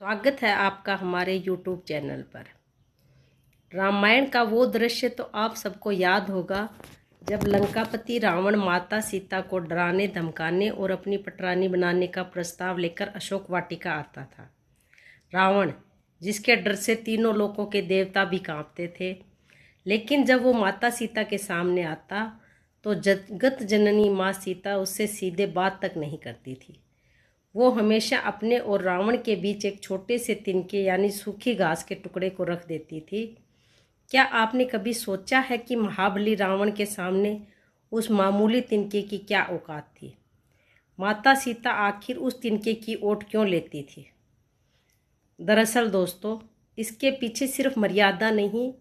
स्वागत है आपका हमारे YouTube चैनल पर। रामायण का वो दृश्य तो आप सबको याद होगा जब लंकापति रावण माता सीता को डराने धमकाने और अपनी पटरानी बनाने का प्रस्ताव लेकर अशोक वाटिका आता था। रावण जिसके डर से तीनों लोकों के देवता भी कांपते थे, लेकिन जब वो माता सीता के सामने आता तो जगत जननी माँ सीता उससे सीधे बात तक नहीं करती थी। वो हमेशा अपने और रावण के बीच एक छोटे से तिनके यानी सूखी घास के टुकड़े को रख देती थी। क्या आपने कभी सोचा है कि महाबली रावण के सामने उस मामूली तिनके की क्या औकात थी? माता सीता आखिर उस तिनके की ओट क्यों लेती थी? दरअसल दोस्तों, इसके पीछे सिर्फ मर्यादा नहीं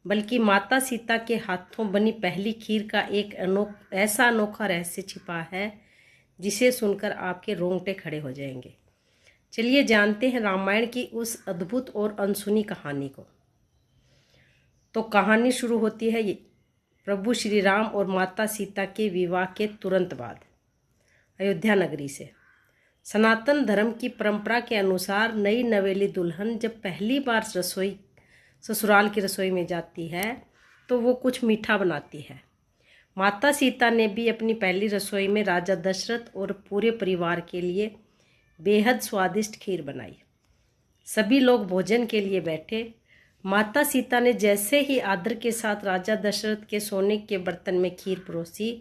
बल्कि माता सीता के हाथों बनी पहली खीर का एक ऐसा अनोखा रहस्य छिपा है जिसे सुनकर आपके रोंगटे खड़े हो जाएंगे। चलिए जानते हैं रामायण की उस अद्भुत और अनसुनी कहानी को। तो कहानी शुरू होती है प्रभु श्री राम और माता सीता के विवाह के तुरंत बाद अयोध्या नगरी से। सनातन धर्म की परंपरा के अनुसार नई नवेली दुल्हन जब पहली बार ससुराल की रसोई में जाती है तो वो कुछ मीठा बनाती है। माता सीता ने भी अपनी पहली रसोई में राजा दशरथ और पूरे परिवार के लिए बेहद स्वादिष्ट खीर बनाई। सभी लोग भोजन के लिए बैठे। माता सीता ने जैसे ही आदर के साथ राजा दशरथ के सोने के बर्तन में खीर परोसी,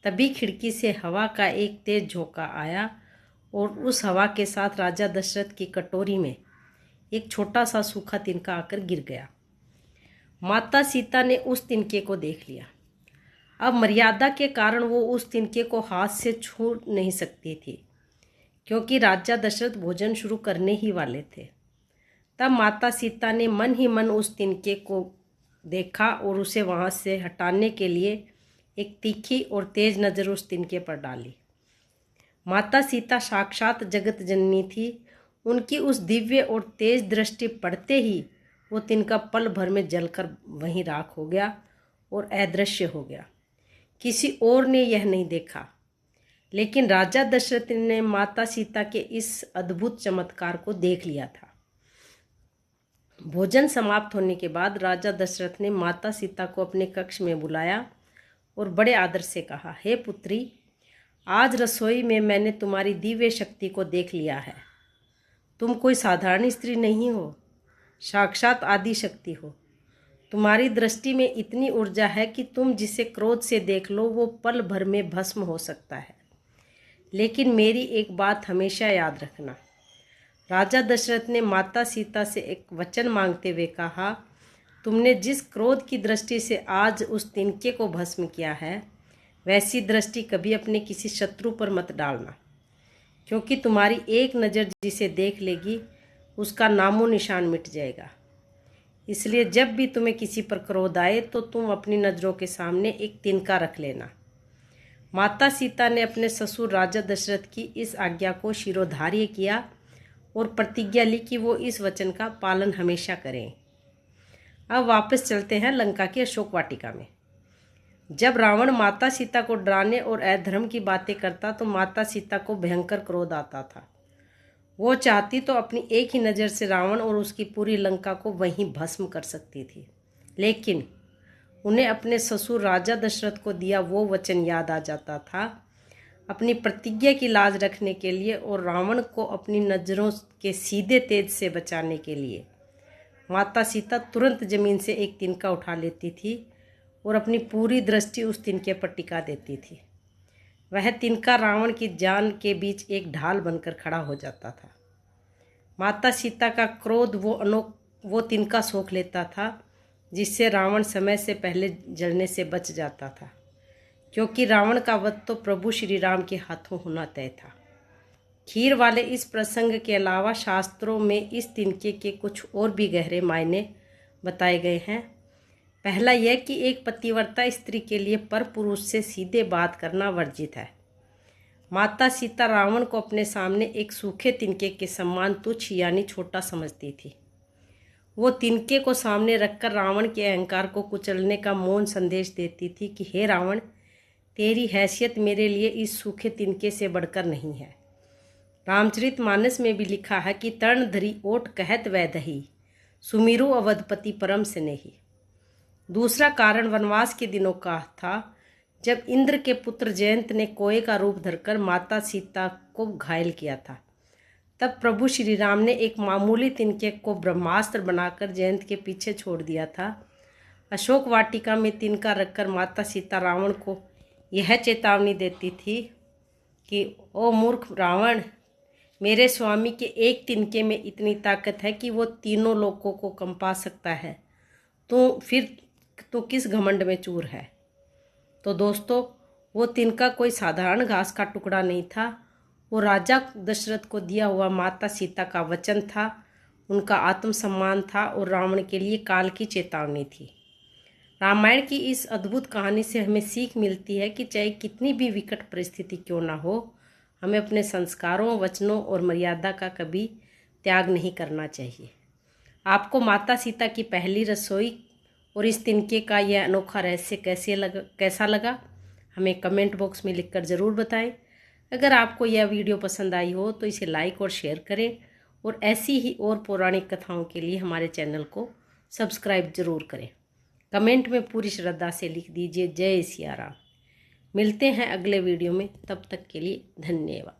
तभी खिड़की से हवा का एक तेज झोंका आया और उस हवा के साथ राजा दशरथ की कटोरी में एक छोटा सा सूखा तिनका आकर गिर गया। माता सीता ने उस तिनके को देख लिया। अब मर्यादा के कारण वो उस तिनके को हाथ से छू नहीं सकती थी, क्योंकि राजा दशरथ भोजन शुरू करने ही वाले थे। तब माता सीता ने मन ही मन उस तिनके को देखा और उसे वहाँ से हटाने के लिए एक तीखी और तेज नज़र उस तिनके पर डाली। माता सीता साक्षात जगत जननी थी। उनकी उस दिव्य और तेज दृष्टि पड़ते ही वो तिनका पल भर में जलकर वहीं राख हो गया और अदृश्य हो गया। किसी और ने यह नहीं देखा, लेकिन राजा दशरथ ने माता सीता के इस अद्भुत चमत्कार को देख लिया था। भोजन समाप्त होने के बाद राजा दशरथ ने माता सीता को अपने कक्ष में बुलाया और बड़े आदर से कहा, हे पुत्री, आज रसोई में मैंने तुम्हारी दिव्य शक्ति को देख लिया है। तुम कोई साधारण स्त्री नहीं हो, साक्षात आदि शक्ति हो। तुम्हारी दृष्टि में इतनी ऊर्जा है कि तुम जिसे क्रोध से देख लो वो पल भर में भस्म हो सकता है। लेकिन मेरी एक बात हमेशा याद रखना। राजा दशरथ ने माता सीता से एक वचन मांगते हुए कहा, तुमने जिस क्रोध की दृष्टि से आज उस तिनके को भस्म किया है, वैसी दृष्टि कभी अपने किसी शत्रु पर मत डालना, क्योंकि तुम्हारी एक नज़र जिसे देख लेगी उसका नामो निशान मिट जाएगा। इसलिए जब भी तुम्हें किसी पर क्रोध आए तो तुम अपनी नज़रों के सामने एक तिनका रख लेना। माता सीता ने अपने ससुर राजा दशरथ की इस आज्ञा को शिरोधार्य किया और प्रतिज्ञा ली कि वो इस वचन का पालन हमेशा करें। अब वापस चलते हैं लंका की अशोक वाटिका में। जब रावण माता सीता को डराने और अधर्म की बातें करता तो माता सीता को भयंकर क्रोध आता था। वो चाहती तो अपनी एक ही नज़र से रावण और उसकी पूरी लंका को वहीं भस्म कर सकती थी, लेकिन उन्हें अपने ससुर राजा दशरथ को दिया वो वचन याद आ जाता था। अपनी प्रतिज्ञा की लाज रखने के लिए और रावण को अपनी नज़रों के सीधे तेज से बचाने के लिए माता सीता तुरंत जमीन से एक तिनका उठा लेती थी और अपनी पूरी दृष्टि उस तिनके पर टिका देती थी। वह तिनका रावण की जान के बीच एक ढाल बनकर खड़ा हो जाता था। माता सीता का क्रोध वो तिनका सोख लेता था, जिससे रावण समय से पहले जलने से बच जाता था, क्योंकि रावण का वध तो प्रभु श्री राम के हाथों होना तय था। खीर वाले इस प्रसंग के अलावा शास्त्रों में इस तिनके के कुछ और भी गहरे मायने बताए गए हैं। पहला यह कि एक पतिव्रता स्त्री के लिए पर पुरुष से सीधे बात करना वर्जित है। माता सीता रावण को अपने सामने एक सूखे तिनके के समान तुच्छ यानी छोटा समझती थी। वो तिनके को सामने रखकर रावण के अहंकार को कुचलने का मौन संदेश देती थी कि हे रावण, तेरी हैसियत मेरे लिए इस सूखे तिनके से बढ़कर नहीं है। रामचरितमानस में भी लिखा है कि तर्ण धरी ओट कहत वै दही, सुमिरु अवधपति परम स्नेही। दूसरा कारण वनवास के दिनों का था, जब इंद्र के पुत्र जयंत ने कोए का रूप धरकर माता सीता को घायल किया था। तब प्रभु श्री राम ने एक मामूली तिनके को ब्रह्मास्त्र बनाकर जयंत के पीछे छोड़ दिया था। अशोक वाटिका में तिनका रखकर माता सीता रावण को यह चेतावनी देती थी कि ओ मूर्ख रावण, मेरे स्वामी के एक तिनके में इतनी ताकत है कि वो तीनों लोकों को कंपा सकता है, तो फिर तो किस घमंड में चूर है। तो दोस्तों, वो तिनका कोई साधारण घास का टुकड़ा नहीं था, वो राजा दशरथ को दिया हुआ माता सीता का वचन था, उनका आत्मसम्मान था और रावण के लिए काल की चेतावनी थी। रामायण की इस अद्भुत कहानी से हमें सीख मिलती है कि चाहे कितनी भी विकट परिस्थिति क्यों ना हो, हमें अपने संस्कारों, वचनों और मर्यादा का कभी त्याग नहीं करना चाहिए। आपको माता सीता की पहली रसोई और इस तिनके का यह अनोखा रहस्य कैसा लगा, हमें कमेंट बॉक्स में लिखकर ज़रूर बताएं। अगर आपको यह वीडियो पसंद आई हो तो इसे लाइक और शेयर करें, और ऐसी ही और पौराणिक कथाओं के लिए हमारे चैनल को सब्सक्राइब ज़रूर करें। कमेंट में पूरी श्रद्धा से लिख दीजिए जय सिया राम। मिलते हैं अगले वीडियो में, तब तक के लिए धन्यवाद।